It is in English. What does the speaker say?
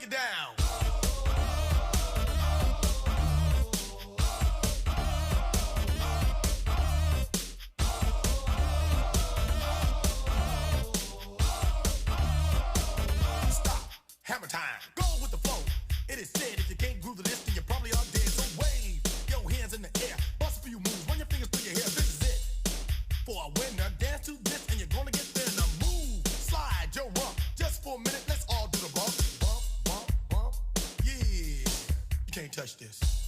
it down. Stop. Hammer time. Go with the flow. It is said if you can't groove to this, then you probably are dead. So wave your hands in the air. Bust a few moves. Run your fingers through your hair. This is it. For a winner, dance to this and you're gonna get there. Now move. Slide your rump. Just for a minute, let's all do the bump. Bump, bump, bump. Yeah. You can't touch this.